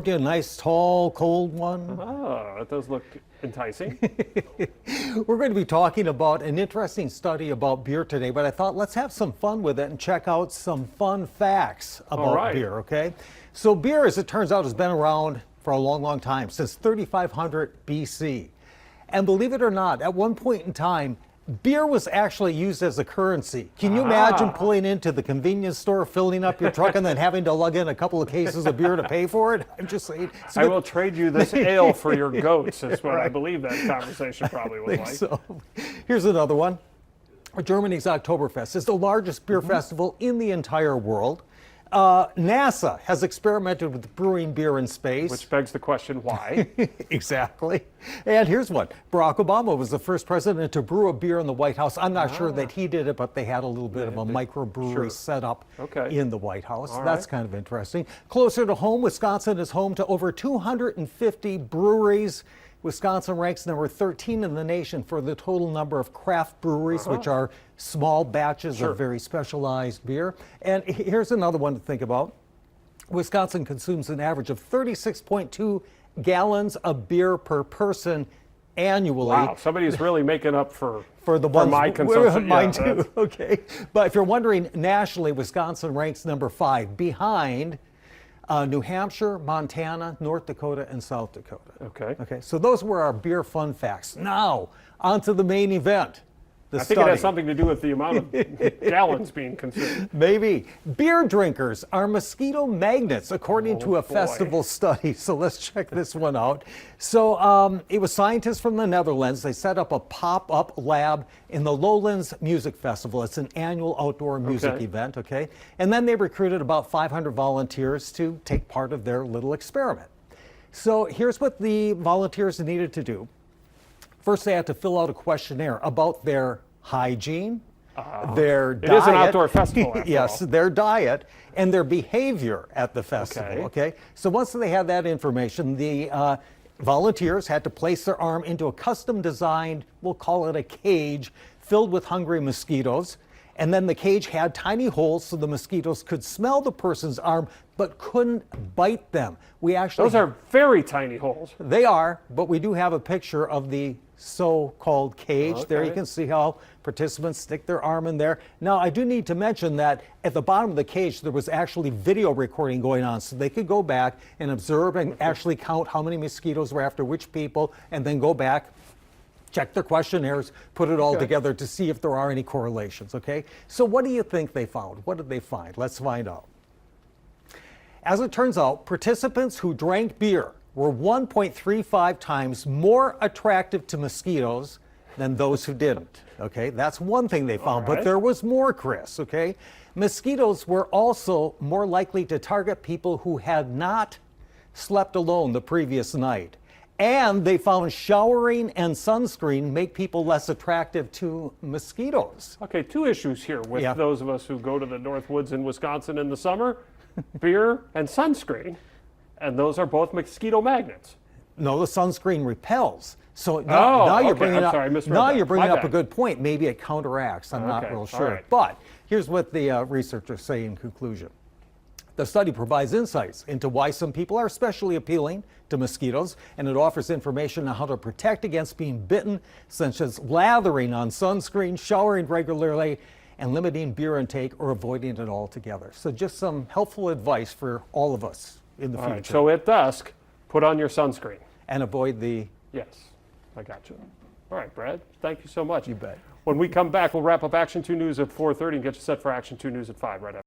A nice, tall, cold one. Oh, that does look enticing. We're going to be talking about an interesting study about beer today, but I thought let's have some fun with it and check out some fun facts about beer, okay? So beer, as it turns out, has been around for a long, long time, since 3500 BC. And believe it or not, at one point in time, beer was actually used as a currency. Can you imagine pulling into the convenience store, filling up your truck, and then having to lug in a couple of cases of beer to pay for it? I'm just saying. I will trade you this ale for your goats, is what I believe that conversation probably was like. So, here's another one. Germany's Oktoberfest is the largest beer festival in the entire world. NASA has experimented with brewing beer in space. Which begs the question, why? Exactly. And here's one. Barack Obama was the first president to brew a beer in the White House. I'm not sure that he did it, but they had a little bit of a microbrewery set up in the White House. That's kind of interesting. Closer to home, Wisconsin is home to over 250 breweries. Wisconsin ranks number 13 in the nation for the total number of craft breweries, which are small batches of very specialized beer. And here's another one to think about. Wisconsin consumes an average of 36.2 gallons of beer per person annually. Wow, somebody's really making up for the ones, my consumption. Mine too, okay. But if you're wondering, nationally, Wisconsin ranks number 5 behind New Hampshire, Montana, North Dakota, and South Dakota. Okay, so those were our beer fun facts. Now, on to the main event. I think it has something to do with the amount of gallons being consumed. Maybe. Beer drinkers are mosquito magnets, according to a festival study. So let's check this one out. So it was scientists from the Netherlands. They set up a pop-up lab in the Lowlands Music Festival. It's an annual outdoor music event, okay? And then they recruited about 500 volunteers to take part of their little experiment. So here's what the volunteers needed to do. First, they had to fill out a questionnaire about their hygiene, their diet. It is an outdoor festival, after yes, their diet, and their behavior at the festival, okay? So once they had that information, the volunteers had to place their arm into a custom-designed, we'll call it a cage, filled with hungry mosquitoes. And then the cage had tiny holes so the mosquitoes could smell the person's arm but couldn't bite them. Those are very tiny holes. They are, but we do have a picture of the so-called cage. There you can see how participants stick their arm in there. Now, I do need to mention that at the bottom of the cage, there was actually video recording going on, so they could go back and observe and actually count how many mosquitoes were after which people, and then go back, check their questionnaires, put it all together to see if there are any correlations, okay? So what do you think they found? What did they find? Let's find out. As it turns out, participants who drank beer were 1.35 times more attractive to mosquitoes than those who didn't, okay? That's one thing they found, but there was more, Chris, okay? Mosquitoes were also more likely to target people who had not slept alone the previous night. And they found showering and sunscreen make people less attractive to mosquitoes. Okay, two issues here with those of us who go to the North Woods in Wisconsin in the summer. Beer and sunscreen, and those are both mosquito magnets. No, the sunscreen repels. So now you're bringing up a good point. Maybe it counteracts. I'm not real sure. But here's what the researchers say in conclusion. The study provides insights into why some people are especially appealing to mosquitoes, and it offers information on how to protect against being bitten, such as lathering on sunscreen, showering regularly, and limiting beer intake or avoiding it altogether. So just some helpful advice for all of us in the future. Right, so at dusk, put on your sunscreen. And avoid the... Yes, I got you. All right, Brad, thank you so much. You bet. When we come back, we'll wrap up Action 2 News at 4:30 and get you set for Action 2 News at 5 right after.